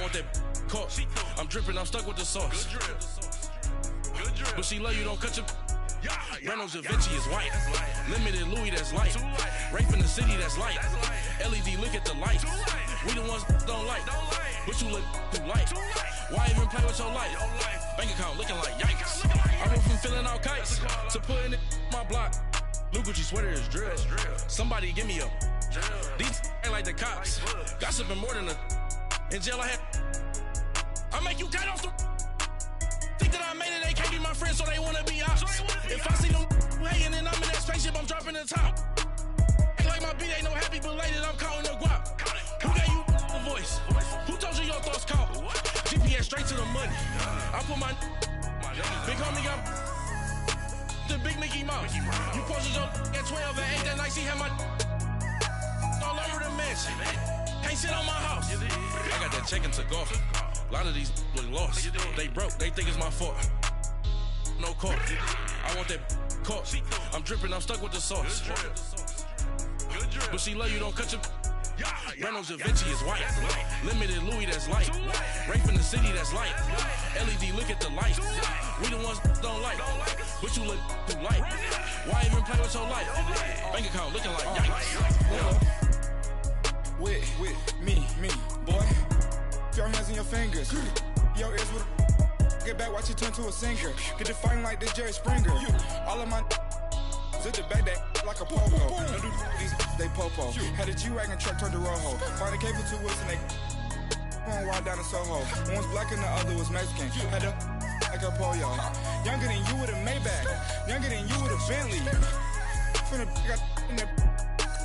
want that caught. I'm dripping, I'm stuck with the sauce. Good drip. Good drip. But she love you, don't cut your... Reynolds Da Vinci is white. Limited Louis, that's light. Rape in the city, that's light. LED, look at the lights. We the ones don't like. But you look too light. Why even play with your life? Bank account looking like yikes. I went from filling out kites to putting it in my block. Blue Gucci sweater is drill. Somebody give me a... These ain't like the cops. Gossiping more than a... In jail I had... I make you cut off the... Think that I made it, they can't be my friends, so they wanna be ops. If I see them hating and I'm in that spaceship, I'm dropping the top. Ain't like my beat ain't no happy belated, I'm counting the guap. Who gave you the voice? Who told you your thoughts count? GPS straight to the money. I put my big homie got the big Mickey Mouse. You posted your at 12 and 8 that night, she had my all over the mansion. Can't sit on my house. I got that check and took off. A lot of these look lost. They broke, they think it's my fault. No court. I want that caught. I'm dripping, I'm stuck with the sauce. But she love you, don't cut your... Reynolds Da Vinci is white. Limited Louis, that's light. Rape in the city, that's light. LED, look at the lights. We the ones don't like. But you look too light. Why even play with your life? Bank account looking like yikes. With me, boy. Your hands in your fingers. Your ears with get back, watch it turn to a singer. Get it fighting like this Jerry Springer. All of my zip the back that like a pogo. No do these they popo. Had a G-Wagon truck turned to Rojo. Find a cable 2 wheels and they going wild down in Soho. One was black and the other was Mexican. Had a like a pollo. Younger than you with a Maybach. Younger than you with a Bentley. From the got in there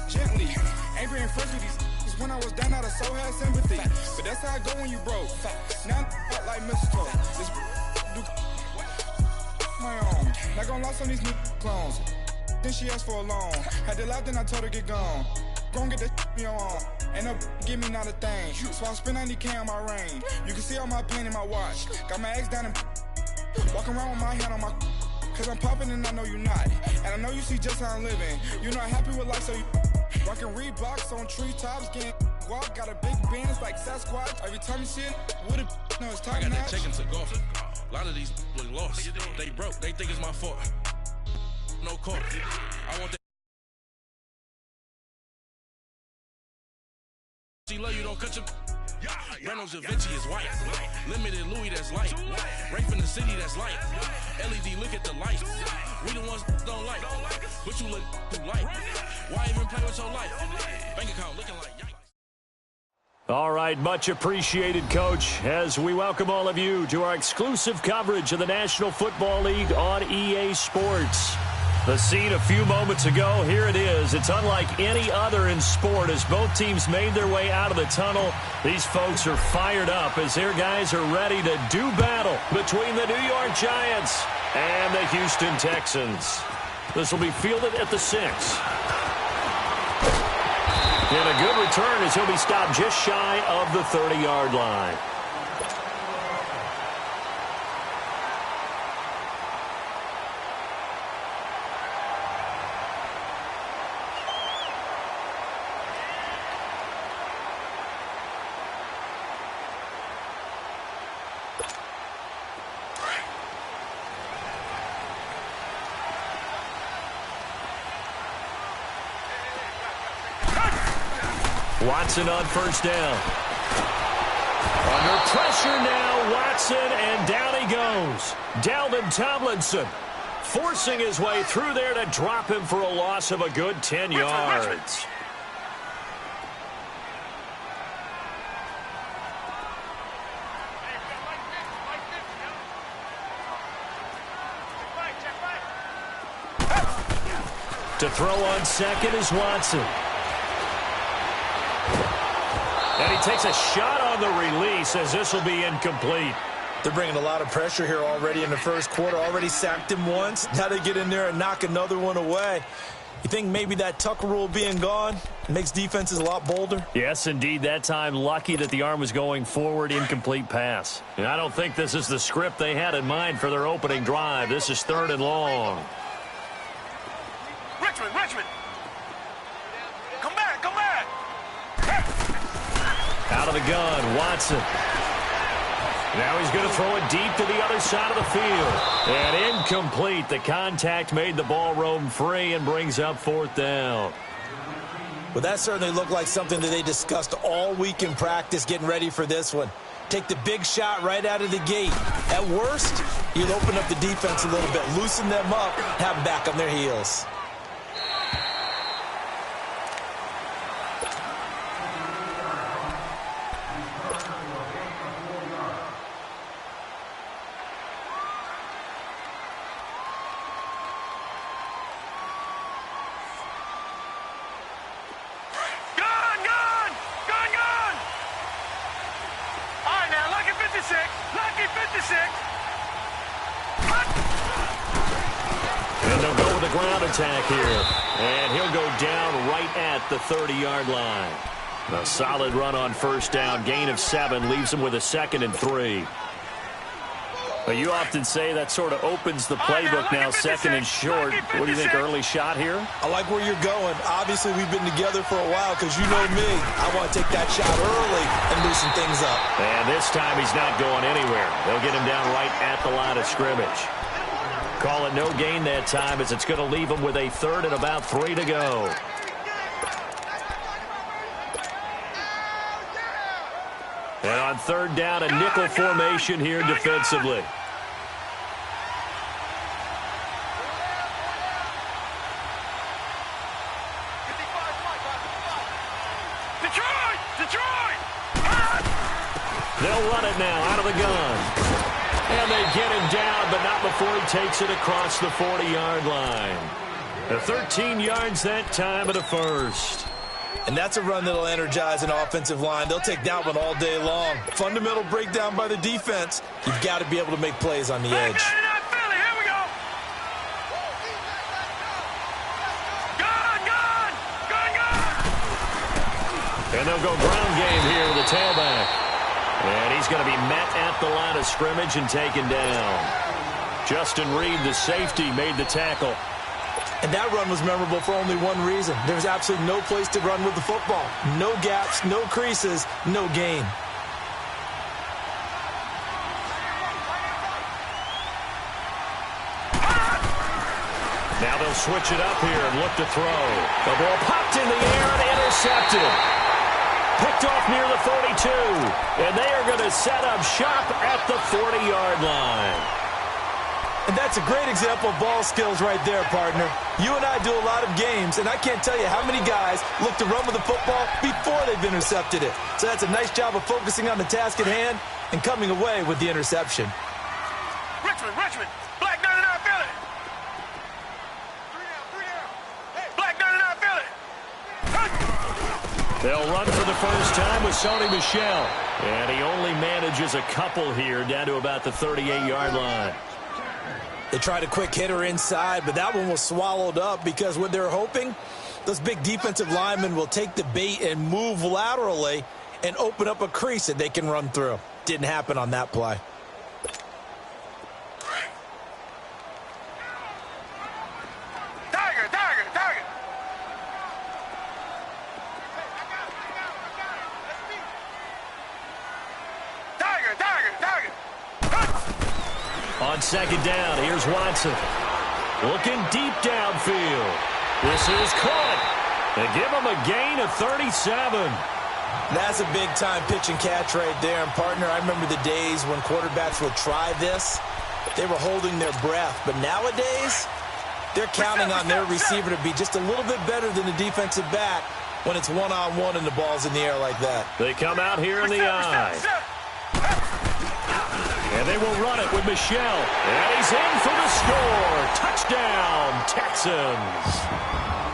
gently. Angry and fresh with these. When I was down, I so had sympathy. But that's how I go when you broke. Now I'm like mistletoe. This do my own. Not gonna lost on these new clones. Then she asked for a loan. Had to laugh, then I told her get gone. Gon' get that me on. Ain't no give me not a thing. So I spend 90K on my range. You can see all my pain in my watch. Got my ex down and walking around with my hand on my. Cause I'm popping and I know you not. And I know you see just how I'm living. You're not happy with life, so you. Rockin' Reeboks on treetops, getting guap, got a big bands like Sasquatch. Every time you see it, with it, no, it's time. I got that check and took off. A lot of these look lost. They broke, they think it's my fault. No court. I want that. She love you, don't cut your... Reynolds Da Vinci is white. Limited Louis, that's light. Rape in the city, that's light. LED, look at the lights. We the ones don't like. But you look too light. Why even play with your life? Bank account looking like yikes. All right, much appreciated, Coach, as we welcome all of you to our exclusive coverage of the National Football League on EA Sports. The scene a few moments ago, here it is. It's unlike any other in sport as both teams made their way out of the tunnel. These folks are fired up as their guys are ready to do battle between the New York Giants and the Houston Texans. This will be fielded at the 6. And a good return as he'll be stopped just shy of the 30-yard line. Watson on first down. Under pressure now, Watson, and down he goes. Dalvin Tomlinson forcing his way through there to drop him for a loss of a good 10 yards. To throw on second is Watson. And he takes a shot on the release as this will be incomplete. They're bringing a lot of pressure here already in the first quarter. Already sacked him once. Now they get in there and knock another one away. You think maybe that Tucker rule being gone makes defenses a lot bolder? Yes, indeed. That time, lucky that the arm was going forward, incomplete pass. And I don't think this is the script they had in mind for their opening drive. This is 3rd and long. Richmond! Come back! Out of the gun. Watson. Now he's going to throw it deep to the other side of the field. And incomplete. The contact made the ball roam free and brings up fourth down. Well, that certainly looked like something that they discussed all week in practice getting ready for this one. Take the big shot right out of the gate. At worst, you'll open up the defense a little bit, loosen them up, have them back on their heels. And they'll go with a ground attack here. And he'll go down right at the 30-yard line. A solid run on first down. Gain of 7 leaves him with a 2nd and 3. But you often say that sort of opens the playbook now, 2nd and short. What do you think, early shot here? I like where you're going. Obviously, we've been together for a while because you know me. I want to take that shot early and loosen things up. And this time he's not going anywhere. They'll get him down right at the line of scrimmage. Call it no gain that time as it's going to leave him with a 3rd and about 3 to go. And on 3rd down, a nickel formation here defensively. Detroit! They'll run it now out of the gun. And they get him down, but not before he takes it across the 40-yard line. The 13 yards that time of the first. And that's a run that'll energize an offensive line. They'll take that one all day long. Fundamental breakdown by the defense. You've got to be able to make plays on the edge. And they'll go ground game here with the tailback. And he's going to be met at the line of scrimmage and taken down. Justin Reed, the safety, made the tackle. And that run was memorable for only one reason. There was absolutely no place to run with the football. No gaps, no creases, no gain. Now they'll switch it up here and look to throw. The ball popped in the air and intercepted. Picked off near the 42. And they are going to set up shop at the 40-yard line. And that's a great example of ball skills right there, partner. You and I do a lot of games, and I can't tell you how many guys look to run with the football before they've intercepted it. So that's a nice job of focusing on the task at hand and coming away with the interception. Richmond, Black 99 Philly. Black 99 Philly. They'll run for the first time with Sony Michel. And he only manages a couple here down to about the 38-yard line. They tried a quick hitter inside, but that one was swallowed up because what they're hoping, those big defensive linemen will take the bait and move laterally and open up a crease that they can run through. Didn't happen on that play. Tiger. On 2nd down, here's Watson. Looking deep downfield. This is caught. They give him a gain of 37. That's a big-time pitch and catch right there. And, partner, I remember the days when quarterbacks would try this. They were holding their breath. But nowadays, they're counting on their receiver to be just a little bit better than the defensive back when it's one-on-one and the ball's in the air like that. They come out here in the eye. And they will run it with Michel. And he's in for the score. Touchdown, Texans.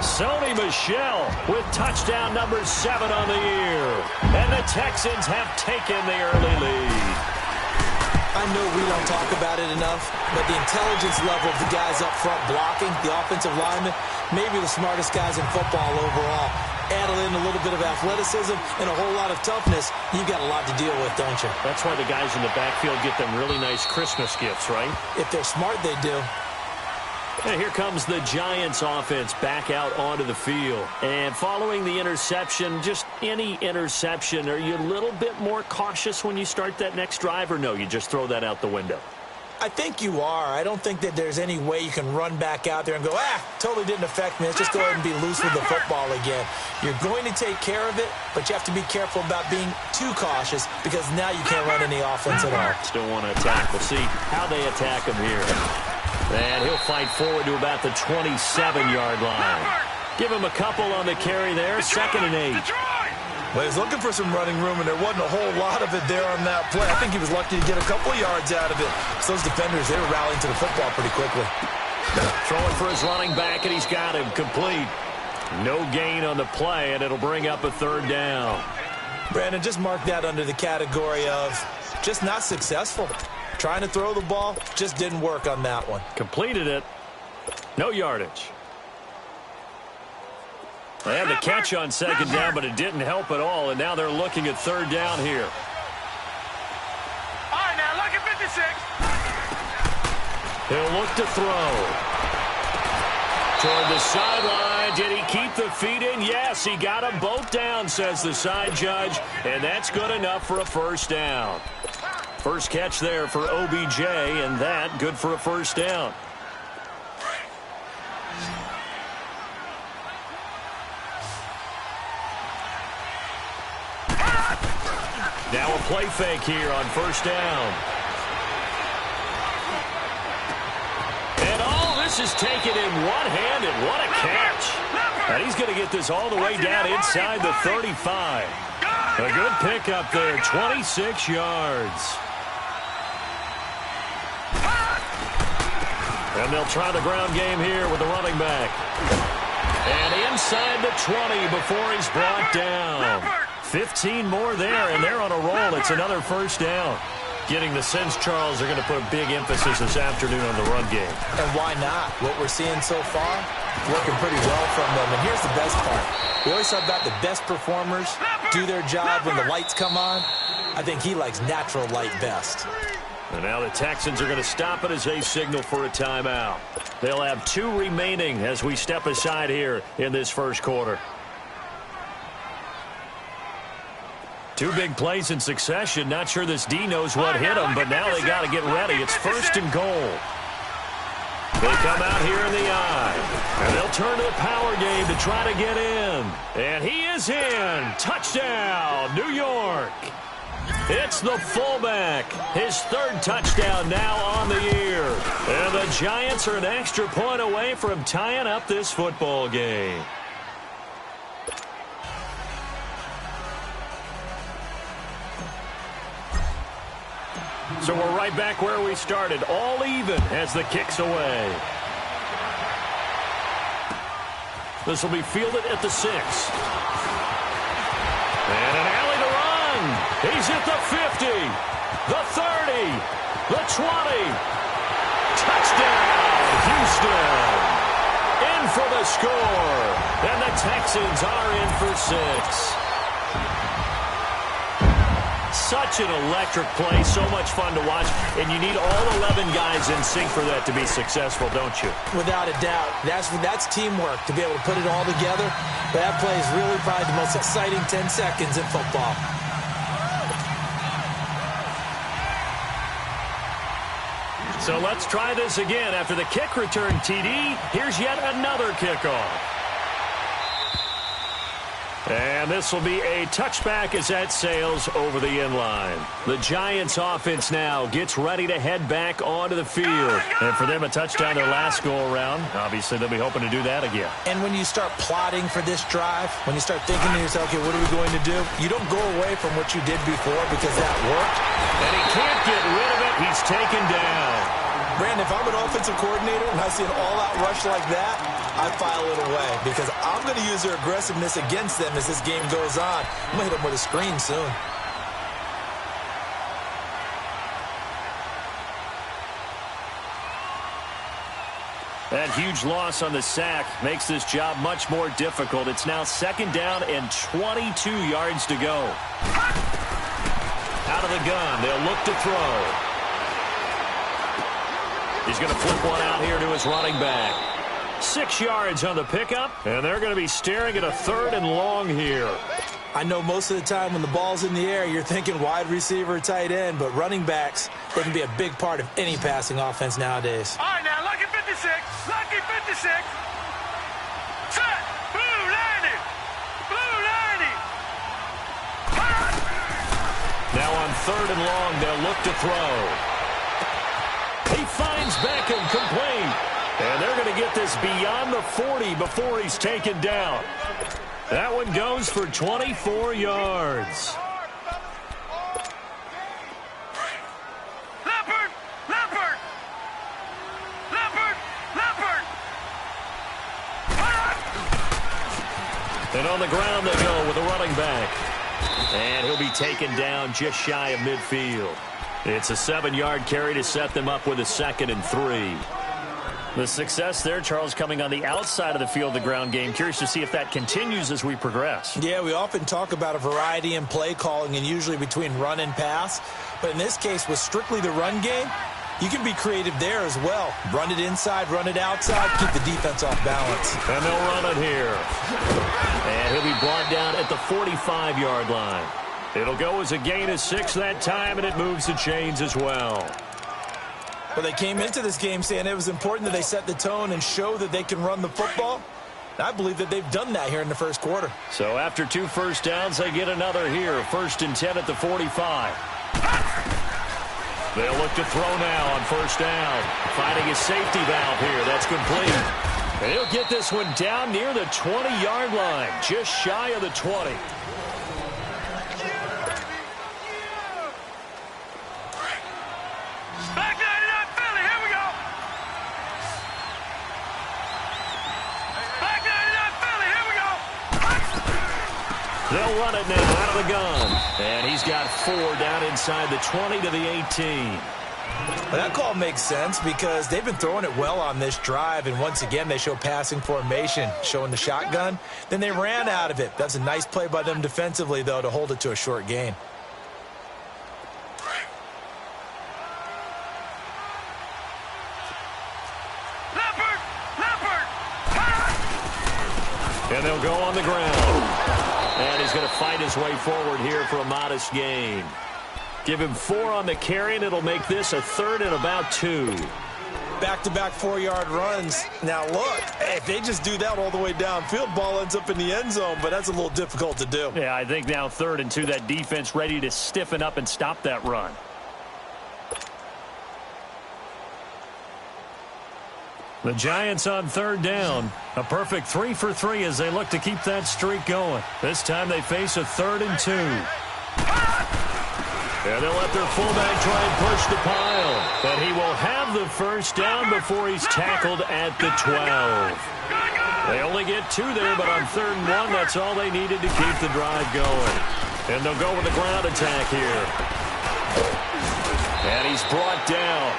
Sony Michel with touchdown number 7 on the year. And the Texans have taken the early lead. I know we don't talk about it enough, but the intelligence level of the guys up front blocking, the offensive linemen, maybe the smartest guys in football overall. Add in a little bit of athleticism and a whole lot of toughness, you've got a lot to deal with, don't you? That's why the guys in the backfield get them really nice Christmas gifts, right? If they're smart, they do. And here comes the Giants offense back out onto the field. And following the interception, just any interception, are you a little bit more cautious when you start that next drive, or no, you just throw that out the window? I think you are. I don't think that there's any way you can run back out there and go, totally didn't affect me. Let's just go ahead and be loose with the football again. You're going to take care of it, but you have to be careful about being too cautious because now you can't run any offense at all. Still want to attack. We'll see how they attack him here. And he'll fight forward to about the 27-yard line. Give him a couple on the carry there. 2nd and 8. Well, he was looking for some running room, and there wasn't a whole lot of it there on that play. I think he was lucky to get a couple of yards out of it. So those defenders, they were rallying to the football pretty quickly. Throwing for his running back, and he's got him complete. No gain on the play, and it'll bring up a 3rd down. Brandon, just mark that under the category of just not successful. Trying to throw the ball, just didn't work on that one. Completed it. No yardage. They had the catch on 2nd down, but it didn't help at all, and now they're looking at 3rd down here. All right, now look at 56. He'll look to throw. Toward the sideline. Did he keep the feet in? Yes, he got them both down, says the side judge, and that's good enough for a 1st down. First catch there for OBJ, and that good for a 1st down. Now a play fake here on 1st down. And all this is taken in one-handed. What a catch. And he's going to get this all the way down inside the 35. A good pickup there, 26 yards. And they'll try the ground game here with the running back. And inside the 20 before he's brought down. 15 more there, and they're on a roll. It's another 1st down. Getting the sense, Charles, they're going to put a big emphasis this afternoon on the run game. And why not? What we're seeing so far, working pretty well from them. And here's the best part. We always talk about the best performers do their job when the lights come on. I think he likes natural light best. And now the Texans are going to stop it as they signal for a timeout. They'll have 2 remaining as we step aside here in this 1st quarter. 2 big plays in succession. Not sure this D knows what hit him, but now they got to get ready. It's 1st and goal. They come out here in the eye, and they'll turn to the power game to try to get in. And he is in. Touchdown, New York. It's the fullback. His 3rd touchdown now on the year. And the Giants are an extra point away from tying up this football game. So we're right back where we started, all even as the kick's away. This will be fielded at the 6. And an alley to run. He's at the 50, the 30, the 20. Touchdown, Houston. In for the score. And the Texans are in for 6. Such an electric play, so much fun to watch, and you need all 11 guys in sync for that to be successful, don't you? Without a doubt. That's teamwork, to be able to put it all together. But that play is really probably the most exciting 10 seconds in football. So let's try this again. After the kick return, TD, here's yet another kickoff. And this will be a touchback as that sails over the end line. The Giants offense now gets ready to head back onto the field. And for them, a touchdown their last go-around. Obviously, they'll be hoping to do that again. And when you start plotting for this drive, when you start thinking to yourself, okay, what are we going to do? You don't go away from what you did before because that worked. And he can't get rid of it. He's taken down. Brandon, if I'm an offensive coordinator and I see an all-out rush like that, I file it away because I'm going to use their aggressiveness against them as this game goes on. I'm going to hit them with a screen soon. That huge loss on the sack makes this job much more difficult. It's now 2nd down and 22 yards to go. Out of the gun, they'll look to throw. He's going to flip one out here to his running back. 6 yards on the pickup, and they're going to be staring at a 3rd and long here. I know most of the time when the ball's in the air, you're thinking wide receiver, tight end, but running backs, they can be a big part of any passing offense nowadays. All right, now, lucky 56, lucky 56. Set, blue 90, blue 90. Now on 3rd and long, they'll look to throw. He finds Beckham complete. And they're going to get this beyond the 40 before he's taken down. That one goes for 24 yards. Leopard, leopard, leopard, leopard. And on the ground they go with a running back. And he'll be taken down just shy of midfield. It's a 7-yard carry to set them up with a 2nd and 3. The success there, Charles, coming on the outside of the field, the ground game. Curious to see if that continues as we progress. Yeah, we often talk about a variety in play calling and usually between run and pass. But in this case, with strictly the run game, you can be creative there as well. Run it inside, run it outside, keep the defense off balance. And they'll run it here. And he'll be brought down at the 45-yard line. It'll go as a gain of 6 that time, and it moves the chains as well. Well, they came into this game saying it was important that they set the tone and show that they can run the football. I believe that they've done that here in the first quarter. So after 2 first downs, they get another here. 1st and 10 at the 45. They'll look to throw now on 1st down. Finding his safety valve here. That's complete. And he'll get this one down near the 20-yard line, just shy of the 20. They'll run it now out of the gun. And he's got 4 down inside the 20 to the 18. Well, that call makes sense because they've been throwing it well on this drive, and once again they show passing formation, showing the shotgun. Then they ran out of it. That's a nice play by them defensively, though, to hold it to a short gain. Leopard, leopard. And they'll go on the ground. And he's going to fight his way forward here for a modest gain. Give him 4 on the carry, and it'll make this a 3rd and about 2. Back-to-back 4-yard runs. Now, look, if they just do that all the way downfield, ball ends up in the end zone, but that's a little difficult to do. Yeah, I think now 3rd and 2, that defense ready to stiffen up and stop that run. The Giants on 3rd down. A perfect 3 for 3 as they look to keep that streak going. This time they face a 3rd and 2. And they'll let their fullback try and push the pile. But he will have the 1st down before he's tackled at the 12. They only get 2 there, but on 3rd and 1, that's all they needed to keep the drive going. And they'll go with the ground attack here. And he's brought down.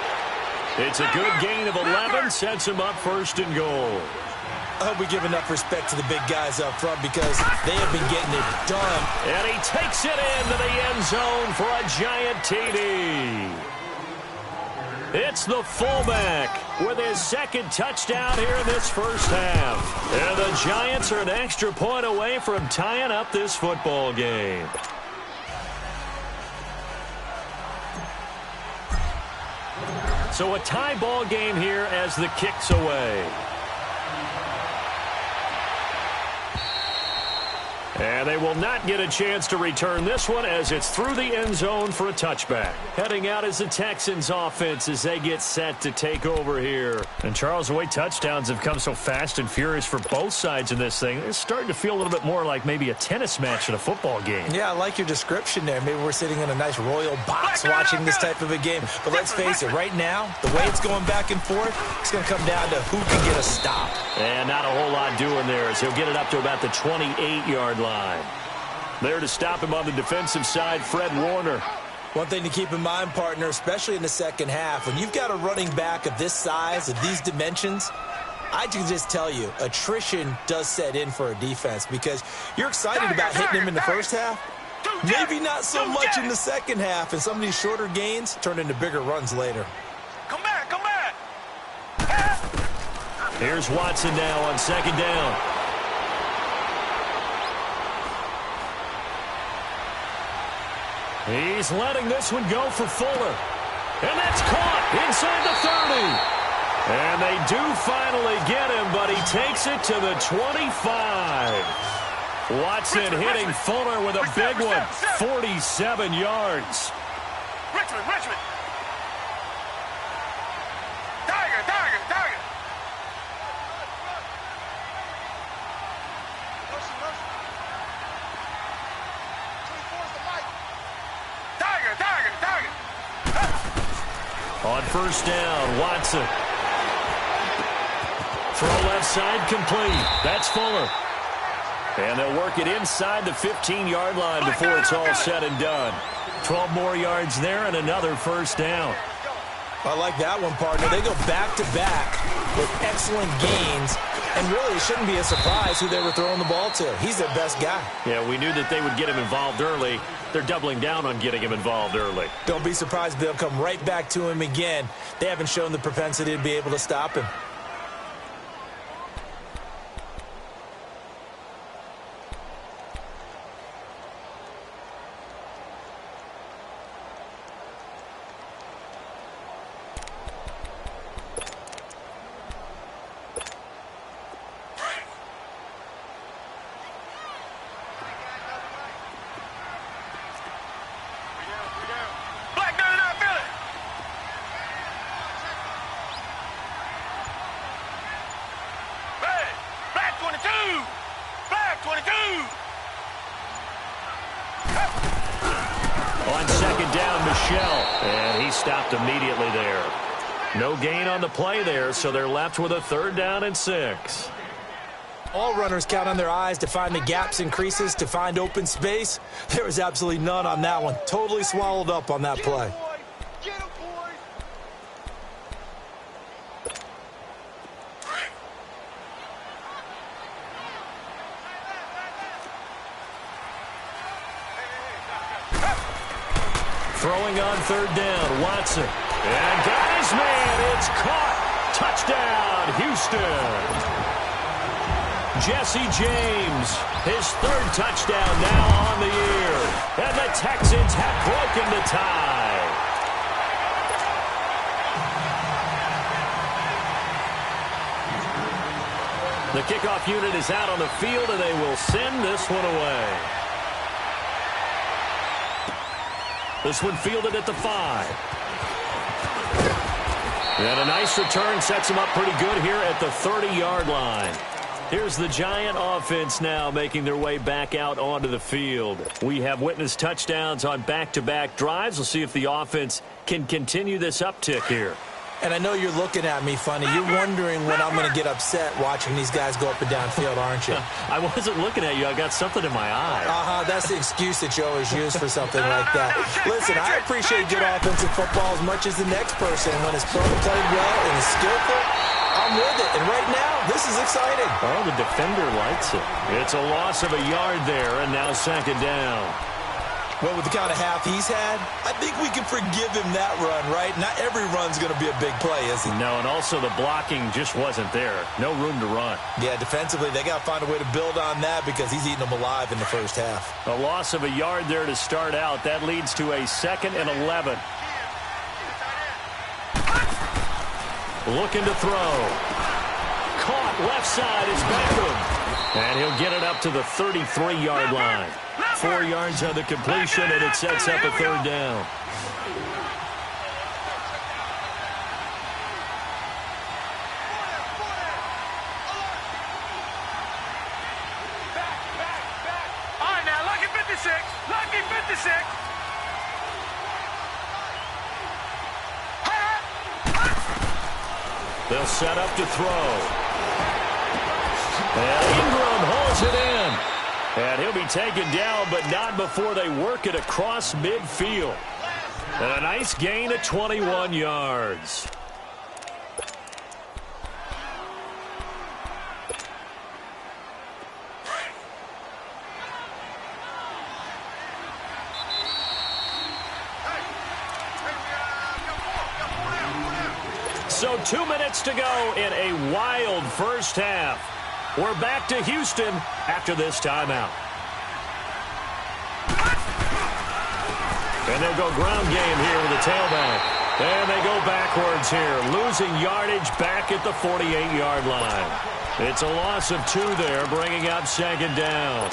It's a good gain of 11, sets him up 1st and goal. I hope we give enough respect to the big guys up front because they have been getting it done. And he takes it into the end zone for a giant TD. It's the fullback with his 2nd touchdown here in this first half. And the Giants are an extra point away from tying up this football game. So a tie ball game here as the kick's away. And they will not get a chance to return this one as it's through the end zone for a touchback. Heading out is the Texans offense as they get set to take over here. And Charles, the way touchdowns have come so fast and furious for both sides in this thing, it's starting to feel a little bit more like maybe a tennis match in a football game. Yeah, I like your description there. Maybe we're sitting in a nice royal box watching this type of a game. But let's face it, right now, the way it's going back and forth, it's going to come down to who can get a stop. And not a whole lot doing there as he'll get it up to about the 28-yard line. There to stop him on the defensive side, Fred Warner. One thing to keep in mind, partner, especially in the second half, when you've got a running back of this size, of these dimensions, I can just tell you, attrition does set in for a defense because you're excited about hitting him in the first half. Maybe not so much in the second half, and some of these shorter gains turn into bigger runs later. Come back, come back. Here's Watson now on second down. He's letting this one go for Fuller. And that's caught inside the 30. And they do finally get him, but he takes it to the 25. Watson hitting Fuller with a big one. 47 yards. Richmond. Tiger. Tiger. On first down, Watson. Throw left side complete. That's Fuller. And they'll work it inside the 15-yard line before it's all said and done. 12 more yards there and another first down. I like that one, partner. They go back-to-back with excellent gains, and really it shouldn't be a surprise who they were throwing the ball to. He's their best guy. Yeah, we knew that they would get him involved early. They're doubling down on getting him involved early. Don't be surprised if they'll come right back to him again. They haven't shown the propensity to be able to stop him. Stopped immediately there. No gain on the play there, so they're left with a 3rd down and 6. All runners count on their eyes to find the gaps and creases, to find open space. There was absolutely none on that one. Totally swallowed up on that play. Throwing on 3rd down, Watson. And got his man. It's caught. Touchdown, Houston. Jesse James, his 3rd touchdown now on the year. And the Texans have broken the tie. The kickoff unit is out on the field, and they will send this one away. This one fielded at the 5. And a nice return sets him up pretty good here at the 30-yard line. Here's the Giant offense now making their way back out onto the field. We have witnessed touchdowns on back-to-back drives. We'll see if the offense can continue this uptick here. And I know you're looking at me funny. You're wondering when I'm going to get upset watching these guys go up and down field, aren't you? I wasn't looking at you. I got something in my eye. That's the excuse that you always use for something like that. Listen, I appreciate good offensive football as much as the next person. When it's played well and is skillful, I'm with it. And right now, this is exciting. Oh, the defender likes it. It's a loss of a yard there, and now 2nd down. Well, with the kind of half he's had, I think we can forgive him that run, right? Not every run's going to be a big play, is it? No, and also the blocking just wasn't there. No room to run. Yeah, defensively, they got to find a way to build on that because he's eating them alive in the first half. A loss of a yard there to start out. That leads to a 2nd and 11. Looking to throw. Caught left side is Beckham. And he'll get it up to the 33-yard line. 4 yards on the completion, and it sets up a 3rd down. All right, now, lucky 56. Lucky 56. They'll set up to throw. And Ingram holds it in. And he'll be taken down, but not before they work it across midfield. And a nice gain of 21 yards. So 2 minutes to go in a wild first half. We're back to Houston after this timeout. And they'll go ground game here with the tailback. And they go backwards here, losing yardage back at the 48-yard line. It's a loss of 2 there, bringing up second down.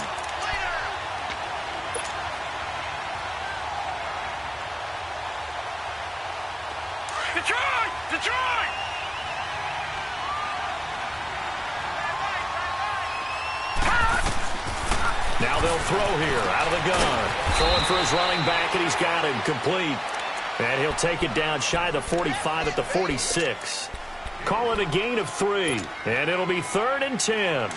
Detroit! Detroit! Now they'll throw here out of the gun. Throwing for his running back, and he's got him complete. And he'll take it down shy of the 45 at the 46. Call it a gain of 3, and it'll be 3rd and 10.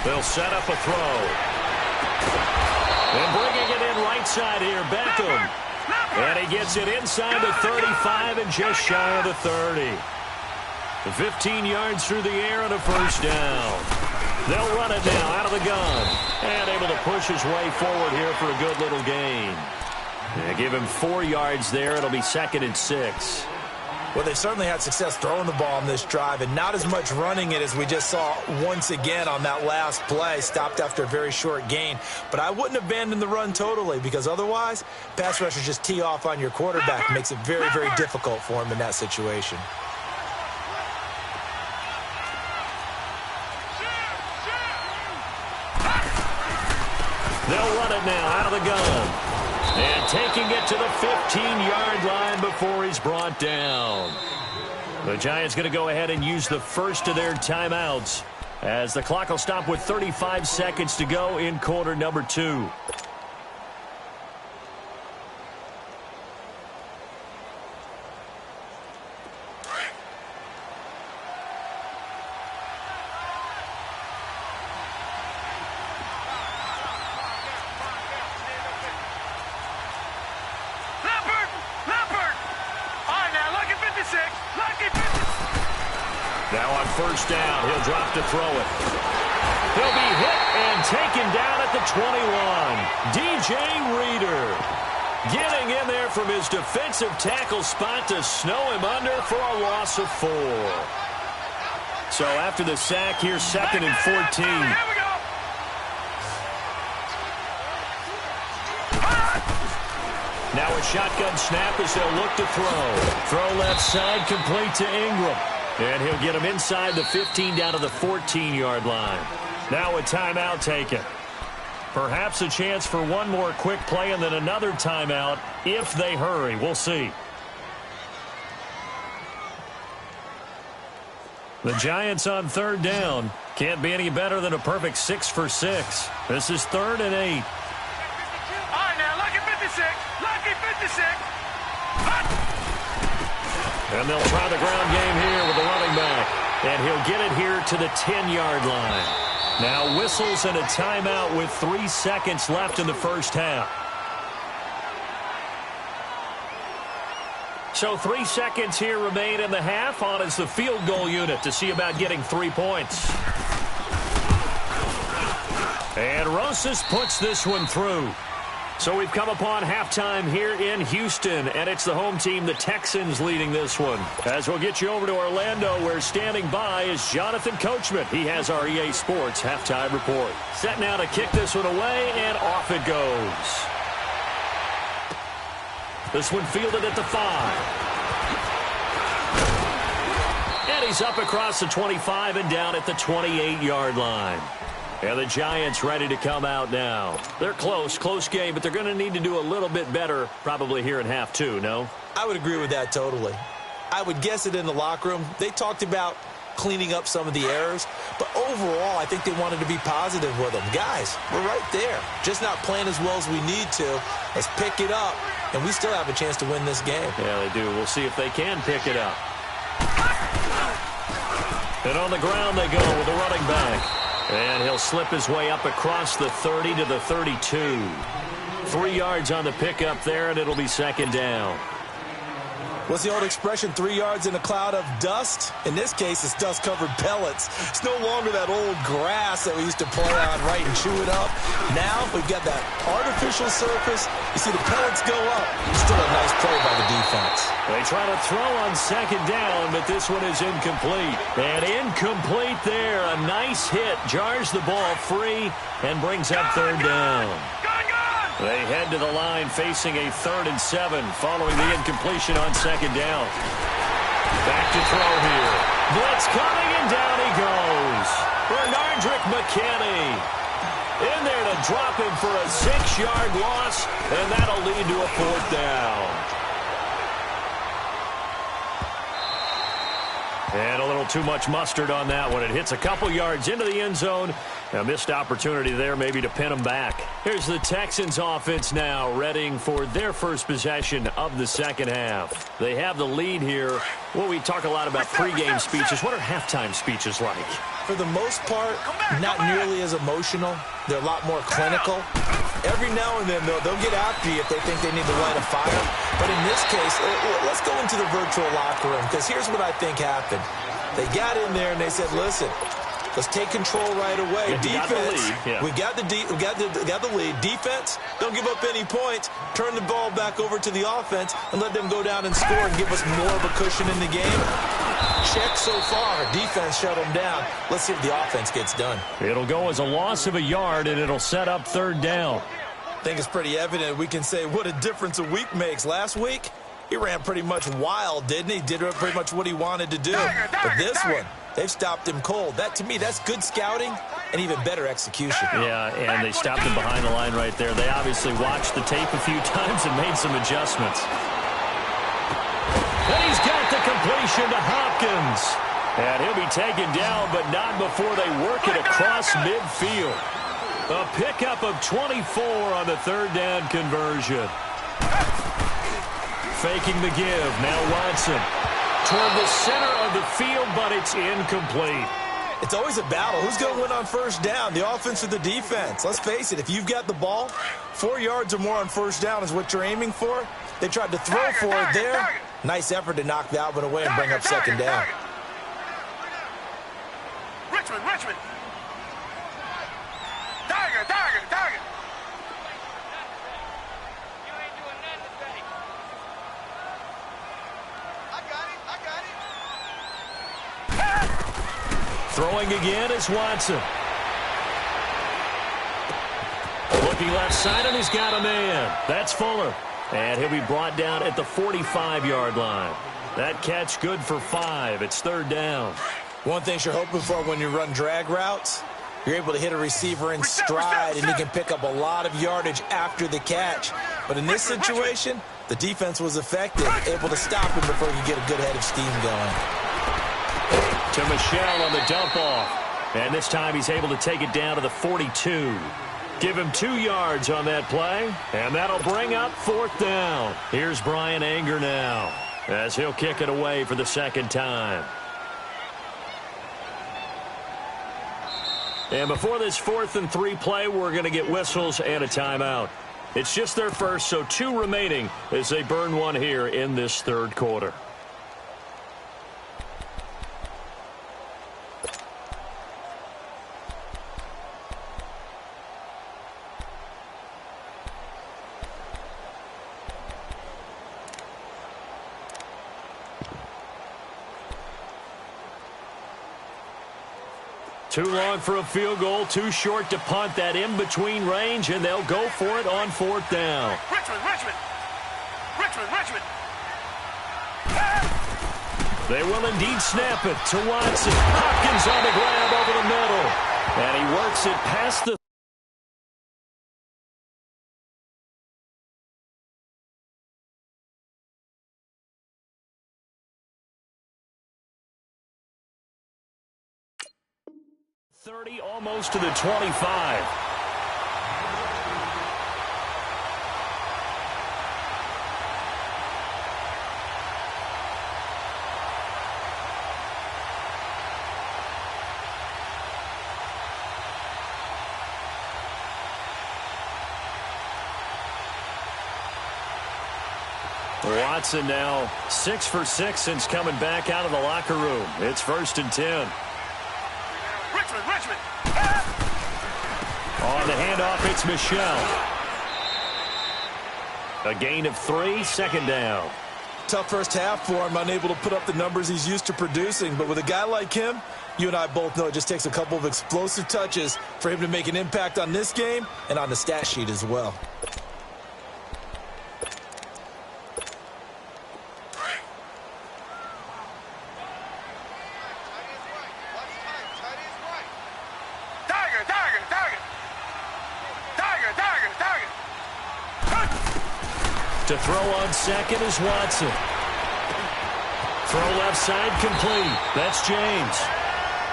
They'll set up a throw. And bringing it in right side here, Beckham. And he gets it inside the 35 and just shy of the 30. 15 yards through the air and a first down. They'll run it now out of the gun. And able to push his way forward here for a good little gain. They give him 4 yards there. It'll be 2nd and 6. Well, they certainly had success throwing the ball on this drive, and not as much running it as we just saw once again on that last play. Stopped after a very short gain. But I wouldn't abandon the run totally, because otherwise, pass rushers just tee off on your quarterback. Makes it very, very difficult for him in that situation. They'll run it now out of the gun. And taking it to the 15-yard line before he's brought down. The Giants going to go ahead and use the first of their timeouts as the clock will stop with 35 seconds to go in quarter number 2. First down. He'll drop to throw it. He'll be hit and taken down at the 21. DJ Reader getting in there from his defensive tackle spot to snow him under for a loss of 4. So after the sack, here's 2nd and 14. Now a shotgun snap as they'll look to throw. Throw left side, complete to Ingram. And he'll get him inside the 15 down to the 14-yard line. Now a timeout taken. Perhaps a chance for one more quick play and then another timeout if they hurry. We'll see. The Giants on 3rd down. Can't be any better than a perfect 6 for 6. This is 3rd and 8. All right, now, lucky 56. Lucky 56. And they'll try the ground game here with the running back. And he'll get it here to the 10-yard line. Now whistles and a timeout with 3 seconds left in the first half. So 3 seconds here remain in the half. On is the field goal unit to see about getting 3 points. And Rosas puts this one through. So we've come upon halftime here in Houston, and it's the home team, the Texans, leading this one. As we'll get you over to Orlando, where standing by is Jonathan Coachman. He has our EA Sports halftime report. Set now to kick this one away, and off it goes. This one fielded at the 5. And he's up across the 25 and down at the 28-yard line. And the Giants ready to come out now. They're close game, but they're going to need to do a little bit better probably here in half 2, no? I would agree with that totally. I would guess it in the locker room. They talked about cleaning up some of the errors, but overall I think they wanted to be positive with them. Guys, we're right there. Just not playing as well as we need to. Let's pick it up, and we still have a chance to win this game. Yeah, they do. We'll see if they can pick it up. And on the ground they go with the running back. And he'll slip his way up across the 30 to the 32. 3 yards on the pickup there, and it'll be 2nd down. What's the old expression, 3 yards in a cloud of dust? In this case, it's dust-covered pellets. It's no longer that old grass that we used to play on, right, and chew it up. Now we've got that artificial surface. You see the pellets go up. Still a nice play by the defense. They try to throw on second down, but this one is incomplete. And incomplete there. A nice hit. Jars the ball free and brings up third down. They head to the line facing a 3rd and 7 following the incompletion on second down. Back to throw here. Blitz coming, and down he goes. Bernardrick McKinney in there to drop him for a 6-yard loss, and that'll lead to a 4th down. And a little too much mustard on that one. It hits a couple yards into the end zone. A missed opportunity there maybe to pin them back. Here's the Texans offense now, readying for their first possession of the second half. They have the lead here. Well, we talk a lot about pregame speeches. What are halftime speeches like? For the most part, not nearly as emotional. They're a lot more clinical. Every now and then, though, they'll get after you if they think they need to light a fire. But in this case, let's go into the virtual locker room, because here's what I think happened. They got in there and they said, listen, let's take control right away. Defense, we got the lead. Defense, don't give up any points. Turn the ball back over to the offense and let them go down and score and give us more of a cushion in the game. Check so far. Defense shut them down. Let's see if the offense gets done. It'll go as a loss of a yard, and it'll set up third down. I think it's pretty evident we can say what a difference a week makes. Last week, he ran pretty much wild, didn't he? Did pretty much what he wanted to do. But this one, they've stopped him cold. That, to me, that's good scouting and even better execution. Yeah, and they stopped him behind the line right there. They obviously watched the tape a few times and made some adjustments. And he's got the completion to Hopkins. And he'll be taken down, but not before they work it across midfield. A pickup of 24 on the third down conversion. Faking the give. Now Watson toward the center of the field, but it's incomplete. It's always a battle. Who's going to win on first down, the offense or the defense? Let's face it, if you've got the ball, 4 yards or more on first down is what you're aiming for. They tried to throw for it there. Nice effort to knock that one away and bring up second down. Richmond. Target. You ain't doing nothing today. I got it. Throwing again is Watson. Looking left side, and he's got a man. That's Fuller. And he'll be brought down at the 45-yard line. That catch good for 5. It's third down. One thing you're hoping for when you run drag routes, you're able to hit a receiver in stride, and he can pick up a lot of yardage after the catch. But in this situation, the defense was effective, able to stop him before he could get a good head of steam going. To Michelle on the dump-off. And this time he's able to take it down to the 42. Give him 2 yards on that play, and that'll bring up fourth down. Here's Brian Anger now, as he'll kick it away for the second time. And before this 4th and 3 play, we're going to get whistles and a timeout. It's just their first, so 2 remaining as they burn one here in this third quarter. Too long for a field goal, too short to punt. That in-between range, and they'll go for it on fourth down. Richmond. They will indeed snap it to Watson. Hopkins on the grab over the middle. And he works it past the almost to the 25. Watson now 6 for 6 since coming back out of the locker room. It's 1st and 10. Richmond. On the handoff, it's Michel. A gain of 3, 2nd down. Tough first half for him, unable to put up the numbers he's used to producing. But with a guy like him, you and I both know it just takes a couple of explosive touches for him to make an impact on this game and on the stat sheet as well. To throw on second is Watson. Throw left side complete. That's James.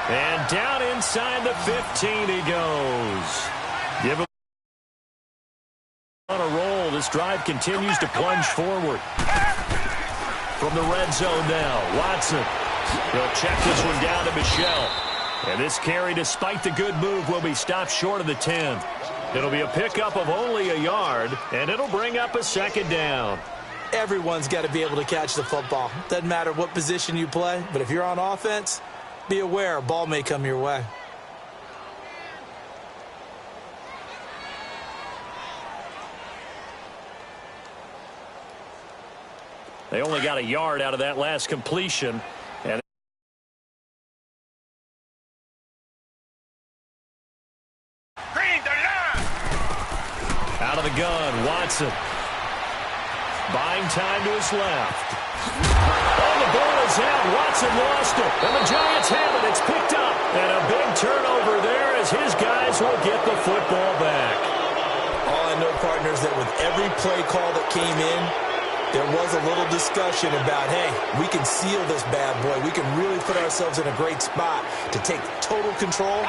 And down inside the 15 he goes. Give him on a roll. This drive continues to plunge forward. From the red zone now, Watson. He'll check this one down to Michel. And this carry, despite the good move, will be stopped short of the 10. It'll be a pickup of only a yard, and it'll bring up a 2nd down. Everyone's got to be able to catch the football. Doesn't matter what position you play, but if you're on offense, be aware a ball may come your way. They only got a yard out of that last completion. And out of the gun, Watson. Buying time to his left. Oh, the ball is out. Watson lost it. And the Giants have it. It's picked up. And a big turnover there as his guys will get the football back. All I know, partners, that with every play call that came in, there was a little discussion about, hey, we can seal this bad boy. We can really put ourselves in a great spot to take total control,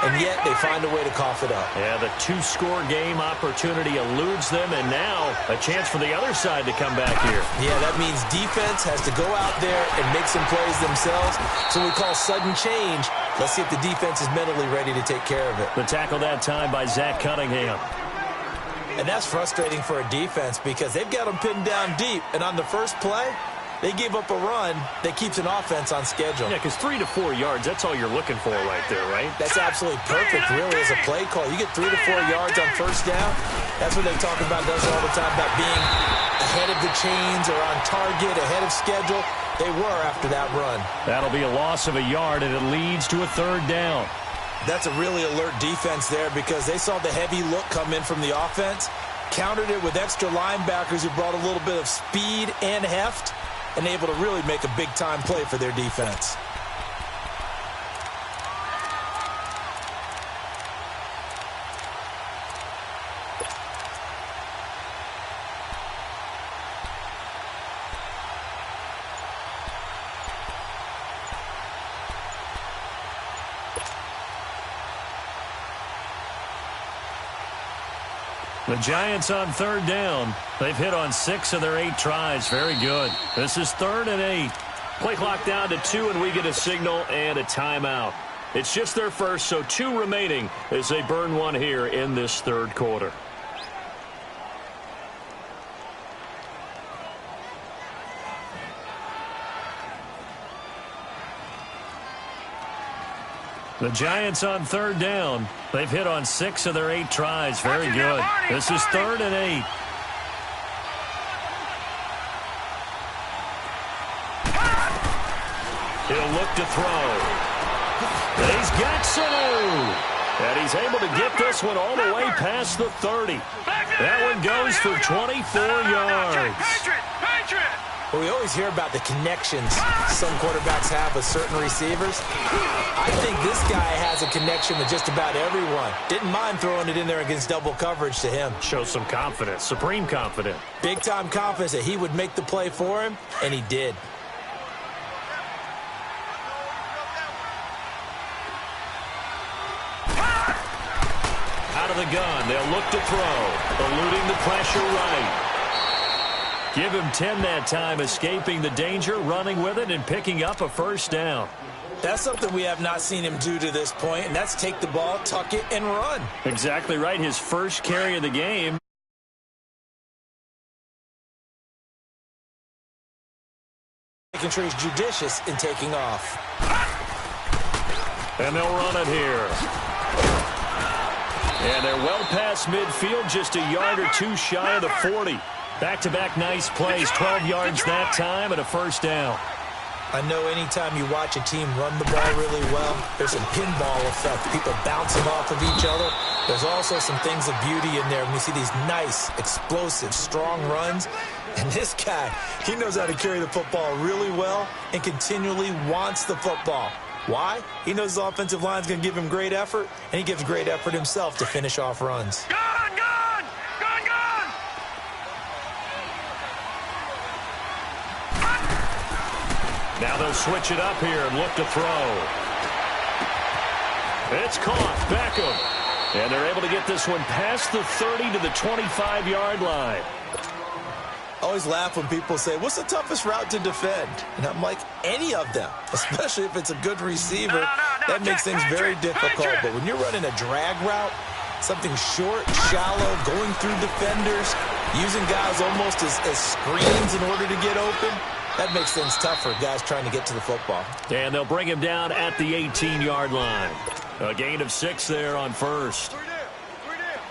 and yet they find a way to cough it up. Yeah, the 2-score game opportunity eludes them, and now a chance for the other side to come back here. Yeah, that means defense has to go out there and make some plays themselves. So we call sudden change. Let's see if the defense is mentally ready to take care of it. The tackle that time by Zach Cunningham. And that's frustrating for a defense because they've got them pinned down deep. And on the first play, they gave up a run that keeps an offense on schedule. Yeah, because 3 to 4 yards, that's all you're looking for right there, right? That's absolutely perfect, really, as a play call. You get 3 to 4 yards on first down. That's what they talk about does all the time, about being ahead of the chains or on target, ahead of schedule. They were after that run. That'll be a loss of a yard, and it leads to a 3rd down. That's a really alert defense there because they saw the heavy look come in from the offense, countered it with extra linebackers who brought a little bit of speed and heft, and able to really make a big-time play for their defense. The Giants on 3rd down. They've hit on 6 of their 8 tries. Very good. This is 3rd and 8. Play clock down to 2, and we get a signal and a timeout. It's just their first, so 2 remaining as they burn one here in this 3rd quarter. The Giants on 3rd down. They've hit on 6 of their 8 tries. Very good. This is 3rd and 8. He'll look to throw. And he's got Sanu. And he's able to get this one all the way past the 30. That one goes for 24 yards. Well, we always hear about the connections some quarterbacks have with certain receivers. I think this guy has a connection with just about everyone. Didn't mind throwing it in there against double coverage to him. Shows some confidence, supreme confidence. Big-time confidence that he would make the play for him, and he did. Out of the gun, they'll look to throw, eluding the pressure right. Give him 10 that time, escaping the danger, running with it, and picking up a 1st down. That's something we have not seen him do to this point, and that's take the ball, tuck it, and run. Exactly right. His first carry of the game. making sure he's judicious in taking off. And they'll run it here. And they're well past midfield, just a yard or two shy of the 40. Back-to-back nice plays, 12 yards that time and a first down. I know anytime you watch a team run the ball really well, there's some pinball effect, people bouncing off of each other. There's also some things of beauty in there when you see these nice, explosive, strong runs. And this guy, he knows how to carry the football really well and continually wants the football. Why? He knows the offensive line's going to give him great effort, and he gives great effort himself to finish off runs. Gone, gone! Gone, gone! Now they'll switch it up here and look to throw. It's caught. Beckham. And they're able to get this one past the 30 to the 25-yard line. I always laugh when people say, what's the toughest route to defend? And I'm like, any of them, especially if it's a good receiver. That makes things very difficult. But when you're running a drag route, something short, shallow, going through defenders, using guys almost as screens in order to get open, that makes things tough for guys trying to get to the football. And they'll bring him down at the 18-yard line. A gain of 6 there on first.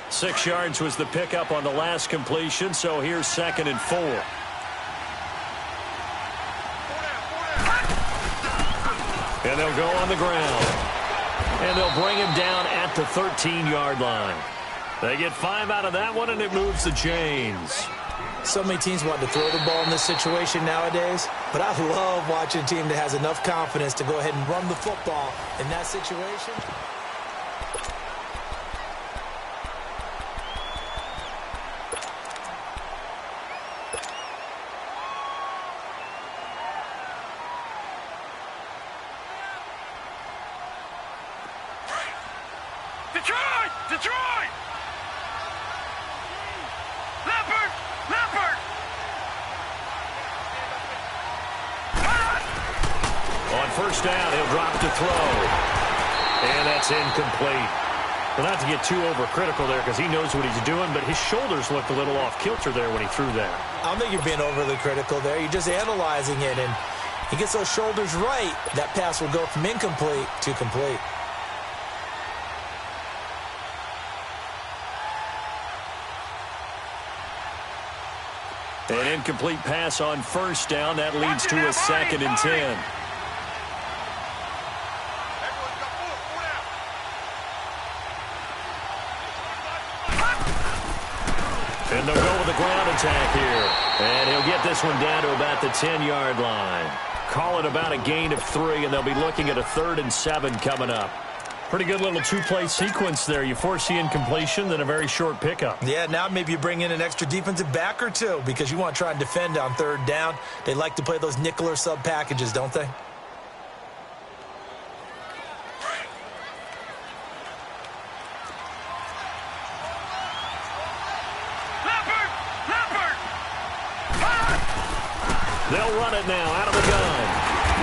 6 yards was the pickup on the last completion, so here's 2nd and 4. And they'll go on the ground. And they'll bring him down at the 13-yard line. They get 5 out of that one, and it moves the chains. So many teams want to throw the ball in this situation nowadays, but I love watching a team that has enough confidence to go ahead and run the football in that situation. Detroit! Detroit! Leopard! Leopard! On first down, he'll drop to throw. And that's incomplete. Well, not to get too overcritical there because he knows what he's doing, but his shoulders looked a little off kilter there when he threw that. I don't think you're being overly critical there. You're just analyzing it, and he gets those shoulders right. That pass will go from incomplete to complete. An incomplete pass on first down. That leads to a 2nd and 10. And they'll go with the ground attack here. And he'll get this one down to about the 10-yard line. Call it about a gain of 3, and they'll be looking at a 3rd and 7 coming up. Pretty good little two-play sequence there. You force the incompletion, then a very short pickup. Yeah, now maybe you bring in an extra defensive back or two because you want to try and defend on 3rd down. They like to play those nickel or sub packages, don't they? Leopard! Leopard! They'll run it now out of the gun.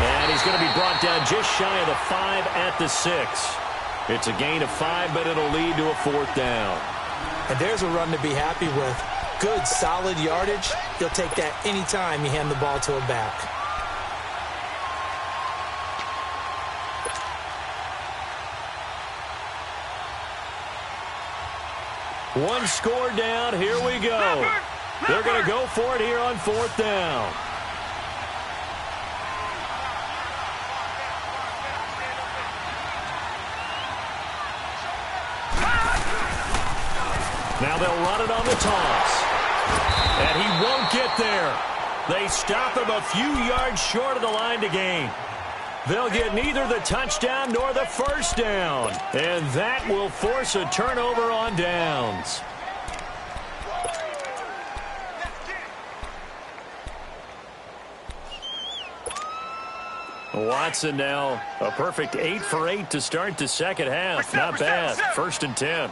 And he's going to be brought down just shy of the 5 at the 6. It's a gain of 5, but it'll lead to a 4th down. And there's a run to be happy with. Good, solid yardage. He'll take that anytime you hand the ball to a back. One score down. Here we go. They're going to go for it here on 4th down. Now they'll run it on the toss. And he won't get there. They stop him a few yards short of the line to gain. They'll get neither the touchdown nor the first down. And that will force a turnover on downs. Watson now a perfect 8 for 8 to start the second half. Not bad. 1st and 10.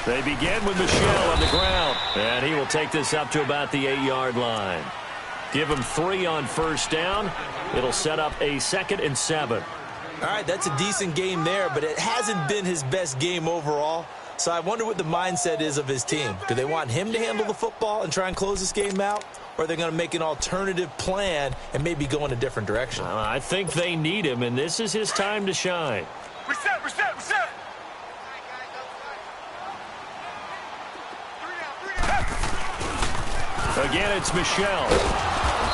They begin with Michelle on the ground. And he will take this up to about the 8-yard line. Give him 3 on first down. It'll set up a 2nd and 7. All right, that's a decent game there, but it hasn't been his best game overall. So I wonder what the mindset is of his team. Do they want him to handle the football and try and close this game out? Or are they going to make an alternative plan and maybe go in a different direction? I think they need him, and this is his time to shine. Reset, reset, reset. Again, it's Michel.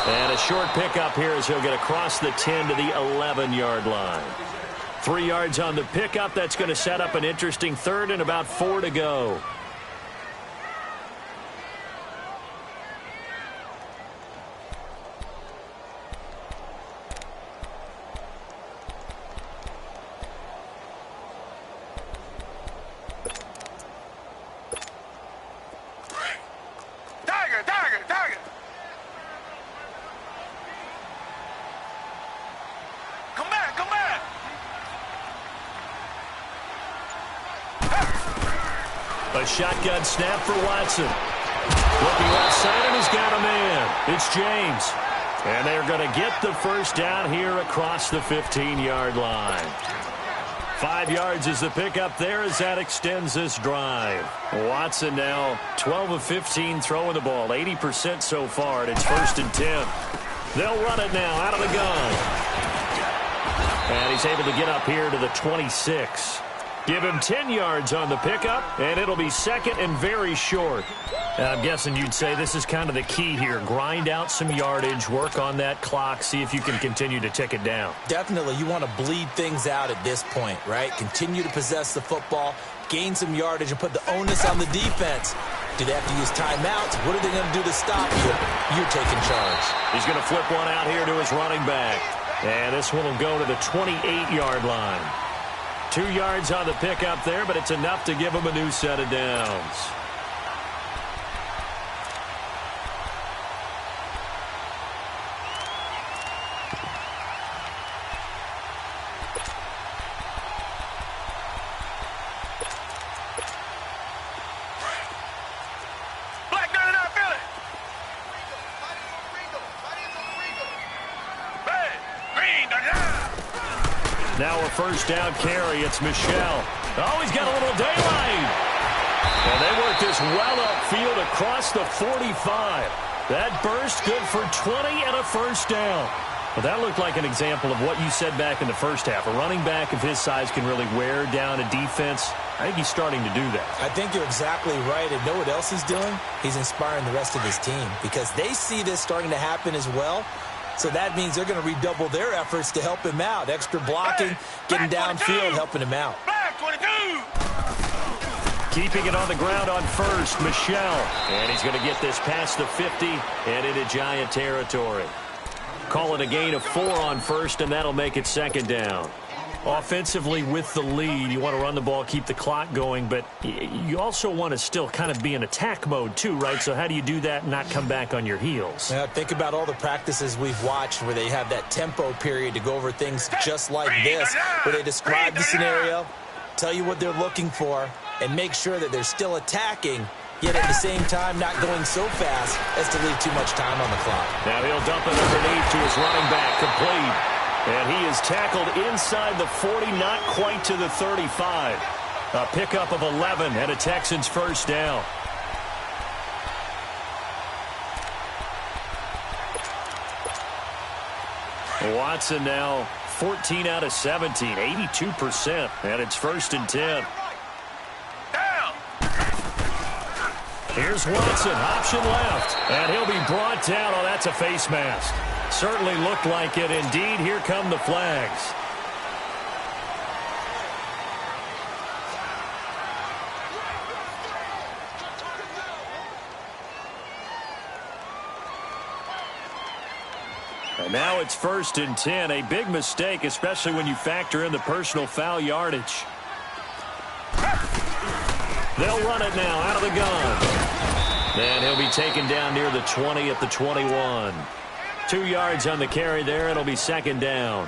And a short pickup here as he'll get across the 10 to the 11-yard line. 3 yards on the pickup. That's going to set up an interesting third and about 4 to go. Tiger. Come back. A shotgun snap for Watson. Looking left side, and he's got a man. It's James. And they're going to get the first down here across the 15-yard line. 5 yards is the pickup there as that extends this drive. Watson now 12 of 15 throwing the ball, 80% so far, and it's 1st and 10. They'll run it now out of the gun. And he's able to get up here to the 26. Give him 10 yards on the pickup, and it'll be 2nd and very short. I'm guessing you'd say this is kind of the key here. Grind out some yardage, work on that clock, see if you can continue to tick it down. Definitely. You want to bleed things out at this point, right? Continue to possess the football, gain some yardage, and put the onus on the defense. Do they have to use timeouts? What are they going to do to stop you? You're taking charge. He's going to flip one out here to his running back. And this one will go to the 28-yard line. 2 yards on the pickup there, but it's enough to give him a new set of downs. Now a first down carry. It's Michel. Oh, he's got a little daylight. And they work this well upfield across the 45. That burst good for 20 and a first down. Well, that looked like an example of what you said back in the first half. A running back of his size can really wear down a defense. I think he's starting to do that. I think you're exactly right. And know what else he's doing? He's inspiring the rest of his team because they see this starting to happen as well. So that means they're going to redouble their efforts to help him out. Extra blocking, getting downfield, helping him out. Keeping it on the ground on first, Michel. And he's going to get this past the 50 and into Giant territory. Call it a gain of 4 on first, and that'll make it 2nd down. Offensively with the lead, you want to run the ball, keep the clock going, but you also want to still kind of be in attack mode too, right? So how do you do that and not come back on your heels? Yeah, think about all the practices we've watched where they have that tempo period to go over things just like this, where they describe the scenario, tell you what they're looking for, and make sure that they're still attacking, yet at the same time not going so fast as to leave too much time on the clock. Now he'll dump it underneath to his running back, complete. And he is tackled inside the 40, not quite to the 35. A pickup of 11 and a Texans first down. Watson now 14 out of 17, 82%, and it's 1st and 10. Here's Watson, option left, and he'll be brought down. Oh, that's a face mask. Certainly looked like it. Indeed, here come the flags. And now it's 1st and 10. A big mistake, especially when you factor in the personal foul yardage. They'll run it now out of the gun. And he'll be taken down near the 20 at the 21. 2 yards on the carry there. It'll be 2nd down.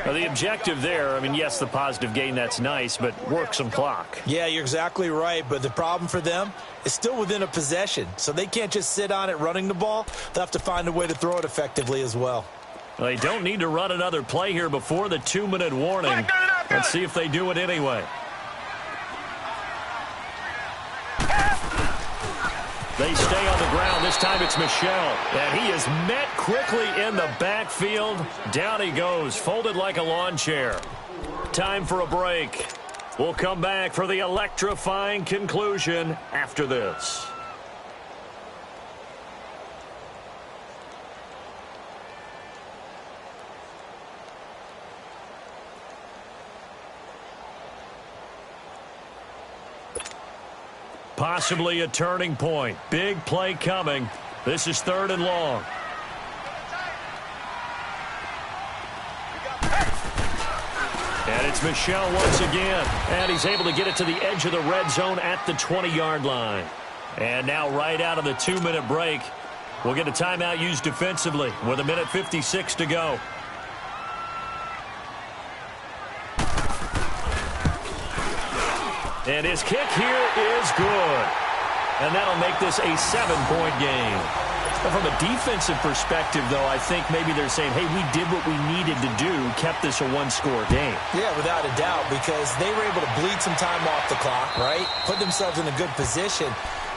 Now, the objective there, I mean, yes, the positive gain, that's nice, but work some clock. Yeah, you're exactly right, but the problem for them is still within a possession, so they can't just sit on it running the ball. They'll have to find a way to throw it effectively as well. They don't need to run another play here before the 2-minute warning. Let's see if they do it anyway. They stay on the ground. This time it's Michel. And he is met quickly in the backfield. Down he goes, folded like a lawn chair. Time for a break. We'll come back for the electrifying conclusion after this. Possibly a turning point. Big play coming. This is 3rd and long. And it's Michel once again. And he's able to get it to the edge of the red zone at the 20-yard line. And now right out of the 2-minute break, we'll get a timeout used defensively with 1:56 to go. And his kick here is good. And that'll make this a 7-point game. But from a defensive perspective, though, I think maybe they're saying, hey, we did what we needed to do, kept this a 1-score game. Yeah, without a doubt, because they were able to bleed some time off the clock, right? Put themselves in a good position,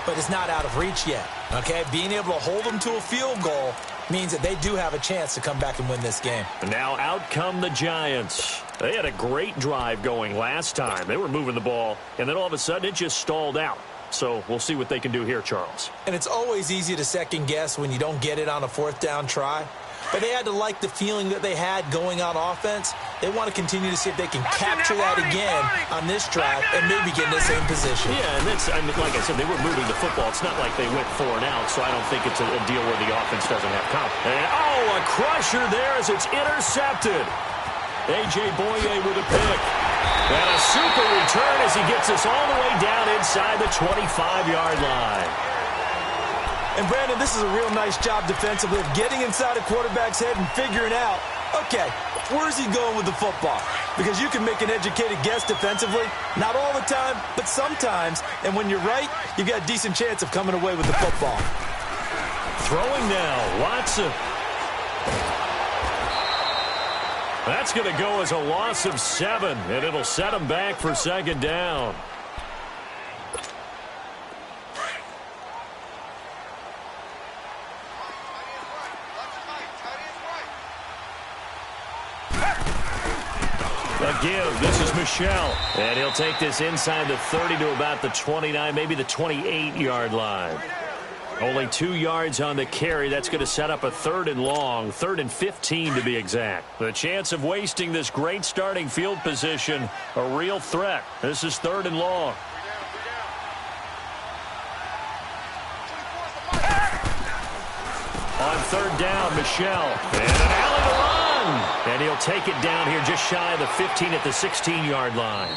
but it's not out of reach yet, okay? Being able to hold them to a field goal means that they do have a chance to come back and win this game. And now out come the Giants. They had a great drive going last time. They were moving the ball, and then all of a sudden it just stalled out. So we'll see what they can do here, Charles. And it's always easy to second guess when you don't get it on a 4th down try. But they had to like the feeling that they had going on offense. They want to continue to see if they can capture that again on this drive and maybe get in the same position. Yeah, and that's, I mean, like I said, they were moving the football. It's not like they went 4 and out, so I don't think it's a deal where the offense doesn't have confidence. And, oh, a crusher there as it's intercepted. A.J. Boye with a pick. And a super return as he gets us all the way down inside the 25-yard line. And, Brandon, this is a real nice job defensively of getting inside a quarterback's head and figuring out, okay, where's he going with the football? Because you can make an educated guess defensively, not all the time, but sometimes. And when you're right, you've got a decent chance of coming away with the football. Throwing now, Watson. That's going to go as a loss of 7, and it'll set him back for 2nd down. Again, this is Michel, and he'll take this inside the 30 to about the 29, maybe the 28-yard line. Only 2 yards on the carry. That's going to set up a 3rd and long, 3rd and 15 to be exact. The chance of wasting this great starting field position, a real threat. This is 3rd and long. On 3rd down, Michel. And an alley to run. And he'll take it down here just shy of the 15 at the 16-yard line.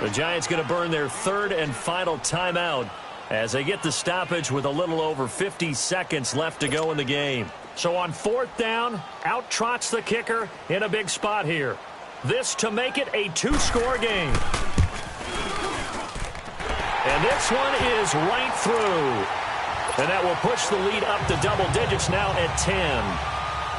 The Giants going to burn their 3rd and final timeout as they get the stoppage with a little over 50 seconds left to go in the game. So on 4th down, out trots the kicker in a big spot here. This to make it a 2-score game. And this one is right through. And that will push the lead up to double digits now at 10.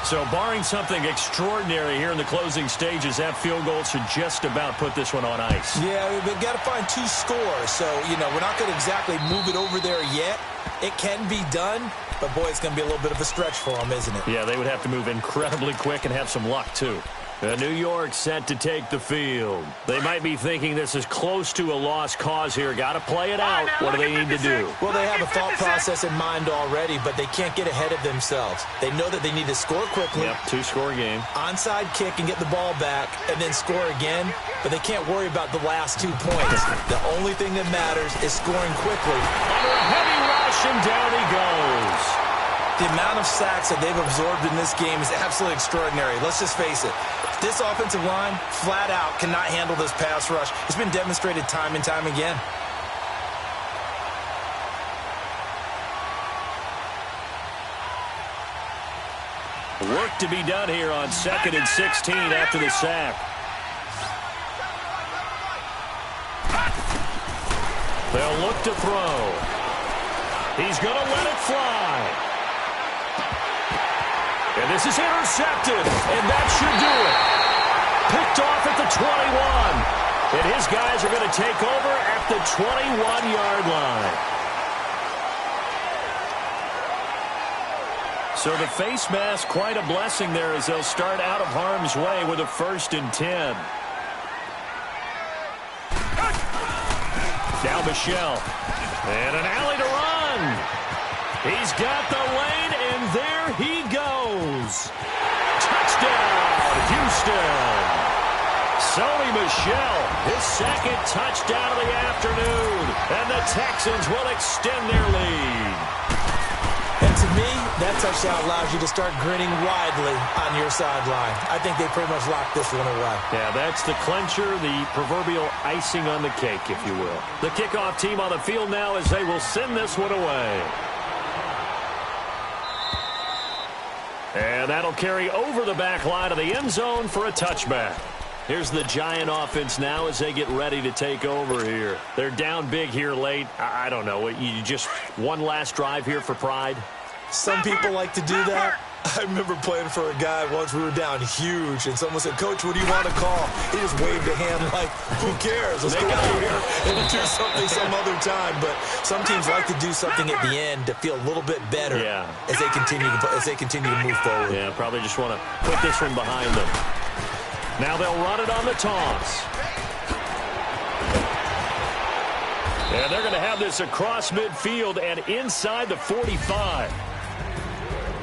So barring something extraordinary here in the closing stages, that field goal should just about put this one on ice. Yeah, we've got to find 2 scores. So, we're not going to exactly move it over there yet. It can be done, but, boy, it's going to be a little bit of a stretch for them, isn't it? Yeah, they would have to move incredibly quick and have some luck, too. New York set to take the field. They might be thinking this is close to a lost cause here. Got to play it out. What do they need to do? Well, they have a thought process in mind already, but they can't get ahead of themselves. They know that they need to score quickly. Yep, 2-score game. Onside kick and get the ball back and then score again, but they can't worry about the last 2 points. The only thing that matters is scoring quickly. Under a heavy rush, and down he goes. The amount of sacks that they've absorbed in this game is absolutely extraordinary. Let's just face it. This offensive line, flat out, cannot handle this pass rush. It's been demonstrated time and time again. Work to be done here on 2nd and 16 after the sack. They'll look to throw. He's going to let it fly. And this is intercepted, and that should do it. Picked off at the 21. And his guys are going to take over at the 21-yard line. So the face mask, quite a blessing there as they'll start out of harm's way with a 1st and 10. Now Michelle. And an alley to run. He's got the lane, and there he goes. Touchdown, Houston. Sony Michel, his 2nd touchdown of the afternoon. And the Texans will extend their lead. And to me, that touchdown allows you to start grinning widely on your sideline. I think they pretty much locked this one away. Yeah, that's the clincher, the proverbial icing on the cake, if you will. The kickoff team on the field now as they will send this one away. And that'll carry over the back line of the end zone for a touchback. Here's the Giant offense now as they get ready to take over here. They're down big here late. I don't know. You just one last drive here for pride? Some people like to do that. I remember playing for a guy once. We were down huge, and someone said, "Coach, what do you want to call?" He just waved a hand like, "Who cares? Let's go out here and do something some other time." But some teams like to do something at the end to feel a little bit better as they continue to move forward. Yeah, probably just want to put this one behind them. Now they'll run it on the toss. And they're going to have this across midfield and inside the 45.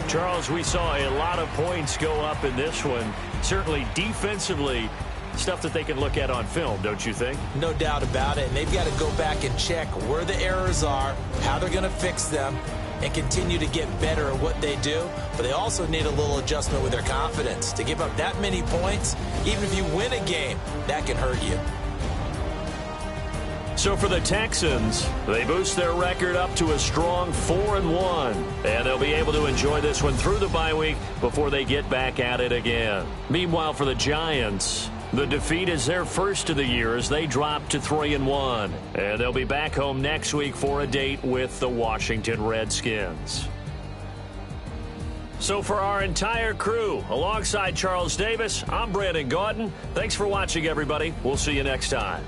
Charles, we saw a lot of points go up in this one. Certainly defensively, stuff that they can look at on film, don't you think? No doubt about it. And they've got to go back and check where the errors are, how they're going to fix them, and continue to get better at what they do. But they also need a little adjustment with their confidence. To give up that many points, even if you win a game, that can hurt you. So for the Texans, they boost their record up to a strong 4-1. And they'll be able to enjoy this one through the bye week before they get back at it again. Meanwhile, for the Giants, the defeat is their first of the year as they drop to 3-1. And they'll be back home next week for a date with the Washington Redskins. So for our entire crew, alongside Charles Davis, I'm Brandon Gaudin. Thanks for watching, everybody. We'll see you next time.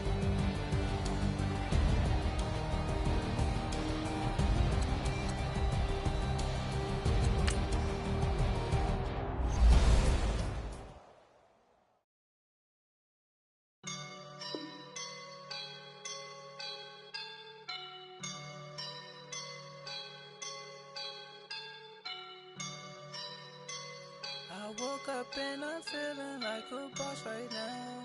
I woke up and I'm feeling like a boss right now.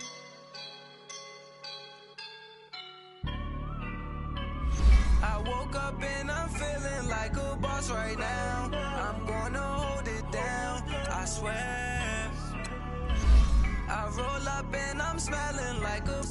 I woke up and I'm feeling like a boss right now. I'm gonna hold it down, I swear. I roll up and I'm smelling like a